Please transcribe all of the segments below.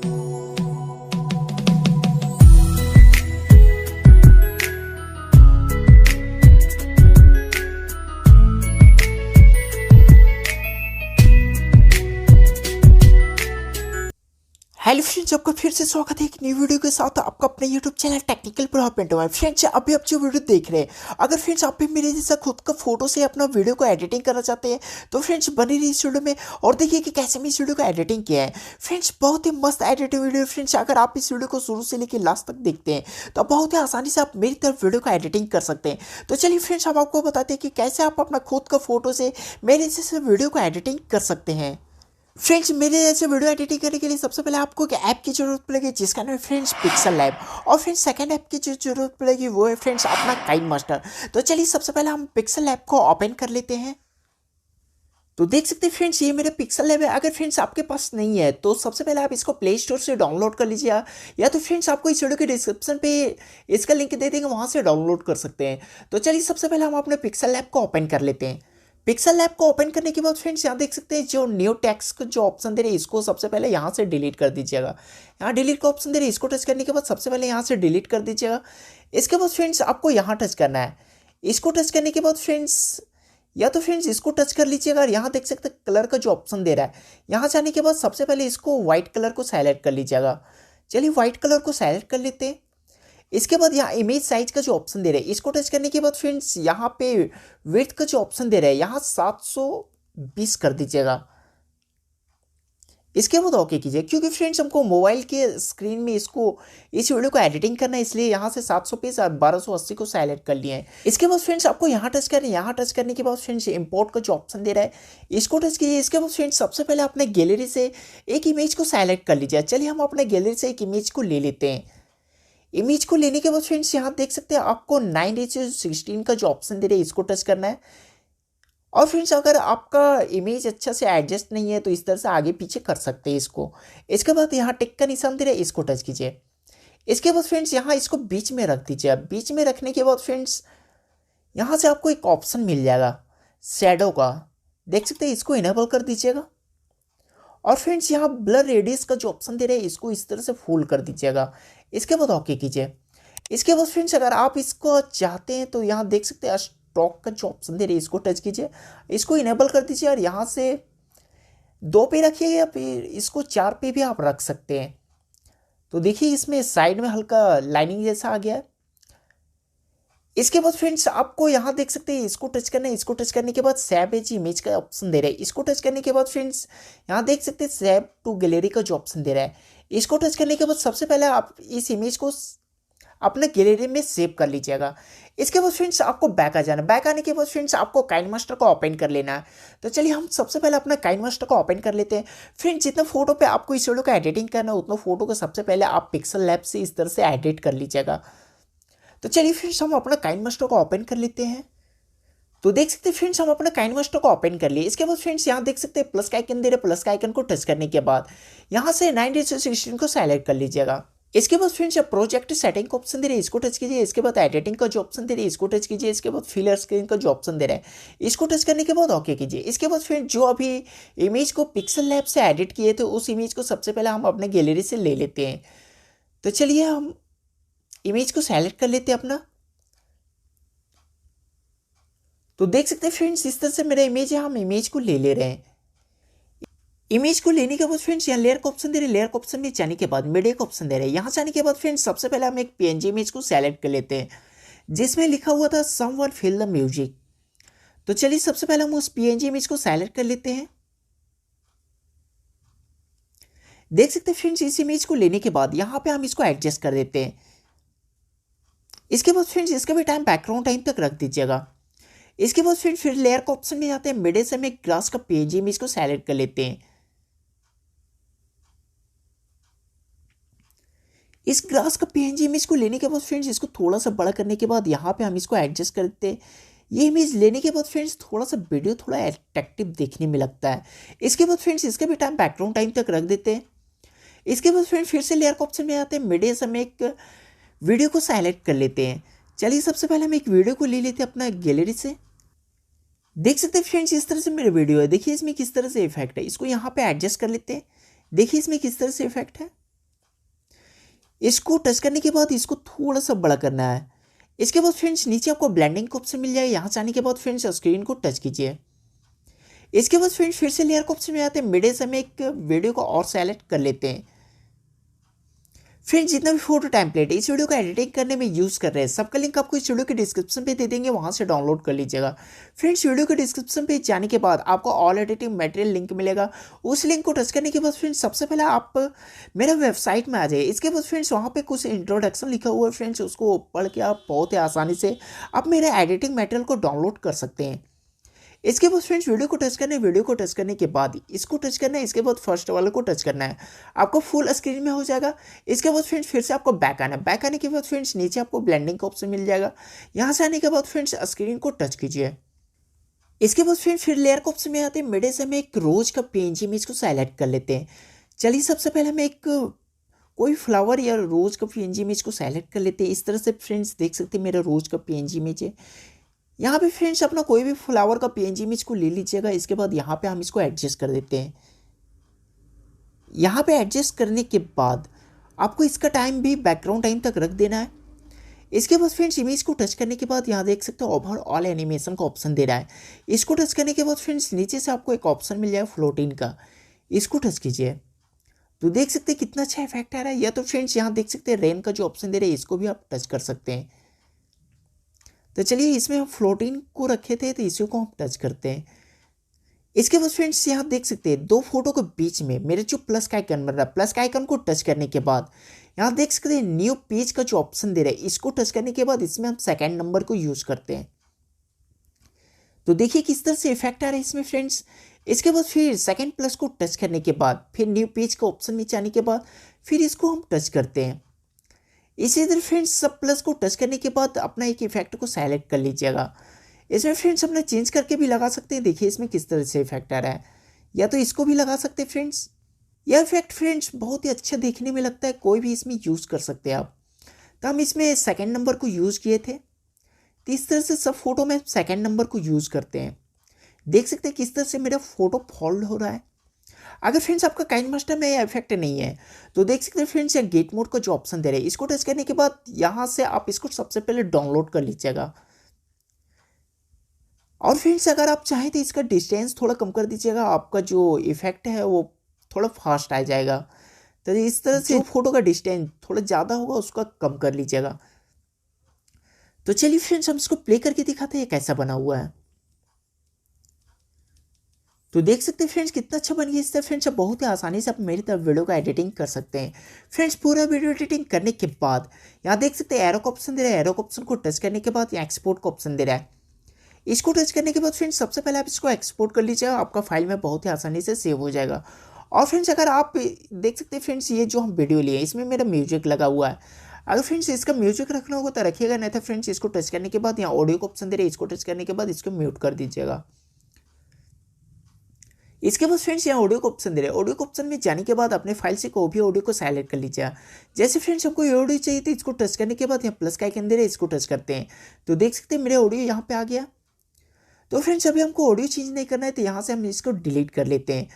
Hello friends, आपका फिर से स्वागत है एक नई वीडियो के साथ। आपका अपने यूट्यूब चैनल टेक्निकल प्रभाव पिंटू में। फ्रेंड्स, अभी आप जो वीडियो देख रहे हैं, अगर फ्रेंड्स आप भी मेरे जैसा खुद का फोटो से अपना वीडियो को एडिटिंग करना चाहते हैं तो फ्रेंड्स बने रहिए इस वीडियो में और देखिए कि कैसे मैं इस वीडियो को एडिटिंग किया है। फ्रेंड्स, बहुत ही मस्त एडिटिंग वीडियो। फ्रेंड्स, अगर आप इस वीडियो को शुरू से लेकर लास्ट तक देखते हैं तो बहुत ही आसानी से आप मेरी तरफ वीडियो को एडिटिंग कर सकते हैं। तो चलिए फ्रेंड्स, हम आपको बताते हैं कि कैसे आप अपना खुद का फोटो से मेरे जैसे वीडियो को एडिटिंग कर सकते हैं। फ्रेंड्स, मेरे जैसे वीडियो एडिटिंग करने के लिए सबसे पहले आपको एक ऐप की जरूरत पड़ेगी जिसका नाम है फ्रेंड्स पिक्सल लैब। और फ्रेंड्स सेकंड ऐप की जो जरूरत पड़ेगी वो है फ्रेंड्स अपना काइनमास्टर। तो चलिए सबसे पहले हम पिक्सल लैब को ओपन कर लेते हैं। तो देख सकते हैं फ्रेंड्स, ये मेरा पिक्सल लैब है। अगर फ्रेंड्स आपके पास नहीं है तो सबसे पहले आप इसको प्ले स्टोर से डाउनलोड कर लीजिए, या तो फ्रेंड्स आपको इस वीडियो के डिस्क्रिप्शन पे इसका लिंक दे देंगे, वहाँ से डाउनलोड कर सकते हैं। तो चलिए सबसे पहले हम अपने पिक्सल लैब को ओपन कर लेते हैं। पिक्सल लैब को ओपन करने के बाद फ्रेंड्स यहाँ देख सकते हैं जो न्यू टेक्स्ट का जो ऑप्शन दे रहे हैं इसको सबसे पहले यहाँ से डिलीट कर दीजिएगा। यहाँ डिलीट का ऑप्शन दे रहे हैं, इसको टच करने के बाद सबसे पहले यहाँ से डिलीट कर दीजिएगा। इसके बाद फ्रेंड्स आपको यहाँ टच करना है। इसको टच करने के बाद फ्रेंड्स या तो फ्रेंड्स इसको टच कर लीजिएगा और यहाँ देख सकते हैं कलर का जो ऑप्शन दे रहा है, यहाँ जाने के बाद सबसे पहले इसको व्हाइट कलर को सेलेक्ट कर लीजिएगा। चलिए व्हाइट कलर को सेलेक्ट कर लेते हैं। इसके बाद यहाँ इमेज साइज का जो ऑप्शन दे रहा है इसको टच करने के बाद फ्रेंड्स यहाँ पे विड्थ का जो ऑप्शन दे रहा है यहाँ 720 कर दीजिएगा। इसके बाद ओके कीजिए, क्योंकि फ्रेंड्स हमको मोबाइल के स्क्रीन में इस वीडियो को एडिटिंग करना है, इसलिए यहाँ से 720 और 1280 को सेलेक्ट कर लिए हैं। इसके बाद फ्रेंड्स आपको यहाँ टच करना है। यहाँ टच करने के बाद फ्रेंड्स इंपोर्ट का जो ऑप्शन दे रहा है इसको टच कीजिए। इसके बाद फ्रेंड्स सबसे पहले अपने गैलरी से एक इमेज को सेलेक्ट कर लीजिए। चलिए हम अपने गैलरी से एक इमेज को ले लेते हैं। इमेज को लेने के बाद फ्रेंड्स यहाँ देख सकते हैं आपको 9:16 का जो ऑप्शन दे रहे हैं इसको टच करना है। और फ्रेंड्स अगर आपका इमेज अच्छा से एडजस्ट नहीं है तो इस तरह से आगे पीछे कर सकते हैं इसको। इसके बाद यहाँ टिक का निशान दे रहे हैं इसको टच कीजिए। इसके बाद फ्रेंड्स यहाँ इसको बीच में रख दीजिए। बीच में रखने के बाद फ्रेंड्स यहाँ से आपको एक ऑप्शन मिल जाएगा शैडो का, देख सकते हैं, इसको इनेबल कर दीजिएगा। और फ्रेंड्स यहाँ ब्लर रेडियस का जो ऑप्शन दे रहे हैं इसको इस तरह से फुल कर दीजिएगा। इसके बाद ओके कीजिए। इसके बाद फ्रेंड्स अगर आप इसको चाहते हैं तो यहाँ देख सकते हैं स्टॉक का जो ऑप्शन दे रहे हैं इसको टच कीजिए, इसको इनेबल कर दीजिए और यहाँ से 2 पे रखिए या फिर इसको 4 पे भी आप रख सकते हैं। तो देखिए इसमें साइड में हल्का लाइनिंग जैसा आ गया है। इसके बाद फ्रेंड्स आपको यहाँ देख सकते हैं इसको टच करना है। इसको टच करने के बाद सेव एज इमेज का ऑप्शन दे रहा है, इसको टच करने के बाद फ्रेंड्स यहाँ देख सकते हैं सेव टू गैलरी का जो ऑप्शन दे रहा है इसको टच करने के बाद सबसे पहले आप इस इमेज को अपने गैलरी में सेव कर लीजिएगा। इसके बाद फ्रेंड्स आपको बैक आ जाना। बैक आने के बाद फ्रेंड्स आपको काइनमास्टर को ओपन कर लेना है। तो चलिए हम सबसे पहले अपना काइनमास्टर को ओपन कर लेते हैं। फ्रेंड्स जितना फोटो पे आपको इस वीडियो का एडिटिंग करना है उतना फोटो को सबसे पहले आप पिक्सल लैब से इस तरह से एडिट कर लीजिएगा। तो चलिए फ्रेंड्स हम अपना काइनमास्टर को ओपन कर लेते हैं। तो देख सकते हैं फ्रेंड्स हम अपना काइनमास्टर को ओपन कर लिए। इसके बाद फ्रेंड्स यहाँ देख सकते हैं प्लस का आइकन दे रहे, प्लस का आइकन को टच करने के बाद यहाँ से 9:16 को सेलेक्ट कर लीजिएगा। इसके बाद फ्रेंड्स प्रोजेक्ट सेटिंग का ऑप्शन दे रहे हैं इसको टच कीजिए। इसके बाद एडिटिंग का जो ऑप्शन दे रहे हैं इसको टच कीजिए। इसके बाद फिलर स्क्रीन का जो ऑप्शन दे रहा है इसको टच करने के बाद ओके कीजिए। इसके बाद फ्रेंड्स जो अभी इमेज को पिक्सल लैब से एडिट किए थे उस इमेज को सबसे पहले हम अपने गैलरी से ले लेते हैं। तो चलिए हम इमेज को सेलेक्ट कर लेते हैं अपना। तो देख सकते हैं फ्रेंड्स इस तरह से मेरा इमेज है, हम इमेज को ले ले रहे हैं। इमेज को लेने के बाद फ्रेंड्स यहाँ लेयर का ऑप्शन दे रहे हैं। लेयर का ऑप्शन में जाने के बाद मीडिया का ऑप्शन दे रहे हैं। यहाँ जाने के बाद फ्रेंड्स सबसे पहले हम एक पीएनजी इमेज को सेलेक्ट कर लेते हैं जिसमें लिखा हुआ था समवन फील द म्यूजिक। तो चलिए सबसे पहले हम उस पीएनजी इमेज को सेलेक्ट कर लेते हैं। देख सकते हैं फ्रेंड्स इस इमेज को लेने के बाद यहाँ पे हम इसको एडजस्ट कर देते हैं। इसके बाद फ्रेंड्स इसका भी टाइम बैकग्राउंड टाइम तक रख दीजिएगा। इसके बाद फिर लेयर का ऑप्शन में जाते हैं। मिडिल से हम एक ग्रास का पीएनजी इमेज को सेलेक्ट कर लेते हैं। इस ग्रास का पीएनजी इमेज को लेने के बाद फ्रेंड्स इसको थोड़ा सा बड़ा करने के बाद यहाँ पे हम इसको एडजस्ट कर देते हैं। ये इमेज लेने के बाद फ्रेंड्स थोड़ा सा वीडियो थोड़ा अट्रैक्टिव देखने में लगता है। इसके बाद फ्रेंड्स इसका भी टाइम बैकग्राउंड टाइम तक रख देते हैं। इसके बाद फ्रेंड्स फिर से लेयर का ऑप्शन में आते हैं। मिडिल से हम एक वीडियो को सेलेक्ट कर लेते हैं। चलिए सबसे पहले हम एक वीडियो को ले लेते हैं अपना गैलरी से। देख सकते हैं फ्रेंड्स इस तरह से मेरा वीडियो है। देखिए इसमें किस तरह से इफेक्ट है, इसको यहाँ पे एडजस्ट कर लेते हैं। देखिए इसमें किस तरह से इफेक्ट है। इसको टच करने के बाद इसको थोड़ा सा बड़ा करना है। इसके बाद फ्रेंड्स नीचे आपको ब्लेंडिंग का ऑप्शन मिल जाएगा, यहाँ से आने के बाद फ्रेंड्स स्क्रीन को टच कीजिए। इसके बाद फ्रेंड्स फिर से लेयर का ऑप्शन में आते हैं, मिडिल से हम एक वीडियो को और सेलेक्ट कर लेते हैं। फ्रेंड्स जितना भी फोटो टेम्पलेट इस वीडियो को एडिटिंग करने में यूज़ कर रहे हैं सबका लिंक आपको इस वीडियो के डिस्क्रिप्शन पे दे देंगे, वहां से डाउनलोड कर लीजिएगा। फ्रेंड्स वीडियो के डिस्क्रिप्शन पे जाने के बाद आपको ऑल एडिटिंग मटेरियल लिंक मिलेगा। उस लिंक को टच करने के बाद फ्रेंड्स सबसे पहले आप मेरा वेबसाइट में आ जाइए। इसके बाद फ्रेंड्स वहाँ पे कुछ इंट्रोडक्शन लिखा हुआ है फ्रेंड्स, उसको पढ़ के आप बहुत ही आसानी से आप मेरा एडिटिंग मटेरियल को डाउनलोड कर सकते हैं। इसके बाद फ्रेंड्स वीडियो को टच करना है, वीडियो को टच करने के बाद इसको टच करना है, इसके बाद फर्स्ट वाले को टच करना है, आपको फुल स्क्रीन में हो जाएगा। इसके बाद फ्रेंड्स फिर से आपको बैक आना है, बैक आने के बाद फ्रेंड्स नीचे आपको ब्लेंडिंग का ऑप्शन मिल जाएगा। यहाँ से आने के बाद फ्रेंड्स स्क्रीन को टच कीजिए। इसके बाद फ्रेंड्स फिर लेयर का ऑप्शन में आते हैं, मिडिल से हम एक रोज का पीएनजी इमेज को सेलेक्ट कर लेते हैं। चलिए सबसे पहले हम एक कोई फ्लावर या रोज का पीएनजी इमेज को सेलेक्ट कर लेते हैं। इस तरह से फ्रेंड्स देख सकते हैं मेरा रोज का पीएनजी इमेज है। यहाँ पे फ्रेंड्स अपना कोई भी फ्लावर का पीएनजी इमेज को ले लीजिएगा। इसके बाद यहाँ पे हम इसको एडजस्ट कर देते हैं। यहाँ पे एडजस्ट करने के बाद आपको इसका टाइम भी बैकग्राउंड टाइम तक रख देना है। इसके बाद फ्रेंड्स इमेज को टच करने के बाद यहाँ देख सकते हो ओवर ऑल एनिमेशन का ऑप्शन दे रहा है। इसको टच करने के बाद फ्रेंड्स नीचे से आपको एक ऑप्शन मिल जाएगा फ्लोटिंग का, इसको टच कीजिए तो देख सकते हैं कितना अच्छा इफेक्ट आ रहा है। या तो फ्रेंड्स यहाँ देख सकते हैं रेन का जो ऑप्शन दे रहे हैं इसको भी आप टच कर सकते हैं। तो चलिए इसमें हम फ्लोटिंग को रखे थे तो इसी को हम टच करते हैं। इसके बाद फ्रेंड्स यहाँ देख सकते हैं दो फोटो के बीच में मेरे जो प्लस का आइकन बन रहा है, प्लस का आइकन को टच करने के बाद यहाँ देख सकते हैं न्यू पेज का जो ऑप्शन दे रहा है, इसको टच करने के बाद इसमें हम सेकंड नंबर को यूज करते हैं। तो देखिए किस तरह से इफेक्ट आ रहा है इसमें फ्रेंड्स। इसके बाद फिर सेकंड प्लस को टच करने के बाद फिर न्यू पेज का ऑप्शन में जाने के बाद फिर इसको हम टच करते हैं। इसी तरह फ्रेंड्स सब प्लस को टच करने के बाद अपना एक इफेक्ट को सेलेक्ट कर लीजिएगा। इसमें फ्रेंड्स अपना चेंज करके भी लगा सकते हैं, देखिए इसमें किस तरह से इफेक्ट आ रहा है। या तो इसको भी लगा सकते हैं फ्रेंड्स। यह इफेक्ट फ्रेंड्स बहुत ही अच्छा देखने में लगता है, कोई भी इसमें यूज़ कर सकते हैं आप। तो हम इसमें सेकंड नंबर को यूज़ किए थे, तो इस तरह से सब फोटो में सेकंड नंबर को यूज़ करते हैं। देख सकते हैं किस तरह से मेरा फोटो फोल्ड हो रहा है। अगर फ्रेंड्स आपका काइनमास्टर में इफेक्ट नहीं है तो देख सकते हैं फ्रेंड्स यहाँ गेट मोड का जो ऑप्शन दे रहे हैं, इसको टच करने के बाद यहाँ से आप इसको सबसे पहले डाउनलोड कर लीजिएगा। और फ्रेंड्स अगर आप चाहें तो इसका डिस्टेंस थोड़ा कम कर दीजिएगा, आपका जो इफेक्ट है वो थोड़ा फास्ट आ जाएगा। तो इस तरह से फोटो का डिस्टेंस थोड़ा ज़्यादा होगा उसका कम कर लीजिएगा। तो चलिए फ्रेंड्स हम इसको प्ले करके दिखाते हैं ये कैसा बना हुआ है। तो देख सकते हैं फ्रेंड्स कितना अच्छा बन गया। इस तरह फ्रेंड्स आप बहुत ही आसानी से आप मेरी तरफ वीडियो का एडिटिंग कर सकते हैं। फ्रेंड्स पूरा वीडियो एडिटिंग करने के बाद यहाँ देख सकते हैं एरो का ऑप्शन दे रहा है, एरो का ऑप्शन को टच करने के बाद यहाँ एक्सपोर्ट का ऑप्शन दे रहा है। इसको टच करने के बाद फ्रेंड्स सबसे पहले आप इसको एक्सपोर्ट कर लीजिएगा, आपका फाइल में बहुत ही आसानी से सेव हो जाएगा। और फ्रेंड्स अगर आप देख सकते हैं फ्रेंड्स ये जो हम वीडियो लिए इसमें मेरा म्यूजिक लगा हुआ है, अगर फ्रेंड्स इसका म्यूजिक रखना होगा तो रखिएगा, नहीं तो फ्रेंड्स इसको टच करने के बाद यहाँ ऑडियो का ऑप्शन दे रहे हैं, इसको टच करने के बाद इसको म्यूट कर दीजिएगा। इसके बाद फ्रेंड्स यहाँ ऑडियो को ऑप्शन दे रहे हैं, ऑडियो को ऑप्शन में जाने के बाद अपने फाइल से कोई भी ऑडियो को सेलेक्ट कर लीजिए। जैसे फ्रेंड्स हमको ये ऑडियो चाहिए तो इसको टच करने के बाद यहाँ प्लस का आइकन दे रहे हैं, इसको टच करते हैं तो देख सकते हैं मेरे ऑडियो यहाँ पे आ गया। तो फ्रेंड्स अभी हमको ऑडियो चेंज नहीं करना है तो यहाँ से हम इसको डिलीट कर लेते हैं।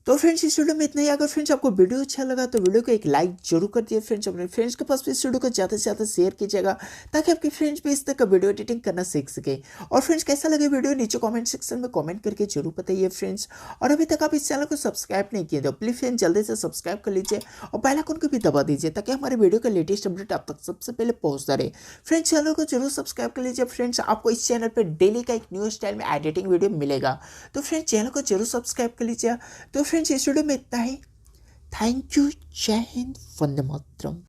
तो फ्रेंड्स इस वीडियो में इतना ही। अगर फ्रेंड्स आपको वीडियो अच्छा लगा तो वीडियो को एक लाइक जरूर कर दिए फ्रेंड्स, अपने फ्रेंड्स के पास भी इस वीडियो को ज़्यादा से ज़्यादा शेयर कीजिएगा ताकि आपके फ्रेंड्स भी इस तरह का वीडियो एडिटिंग करना सीख सके। और फ्रेंड्स कैसा लगे वीडियो नीचे कमेंट सेक्शन में कमेंट करके जरूर बताइए फ्रेंड्स। और अभी तक आप इस चैनल को सब्सक्राइब नहीं किए तो प्लीज़ फ्रेंड्स जल्दी से सब्सक्राइब कर लीजिए और बेल आइकन को भी दबा दीजिए ताकि हमारे वीडियो का लेटेस्ट अपडेट आप तक सबसे पहले पहुँचता रहे। फ्रेंड्स चैनल को जरूर सब्सक्राइब कर लीजिए फ्रेंड्स, आपको इस चैनल पर डेली का एक न्यू स्टाइल में एडिटिंग वीडियो मिलेगा। तो फ्रेंड्स चैनल को जरूर सब्सक्राइब कर लीजिए। तो फ्रेंड्स इस वीडियो में इतना ही। थैंक यू, जय हिंद, वंदे मातरम।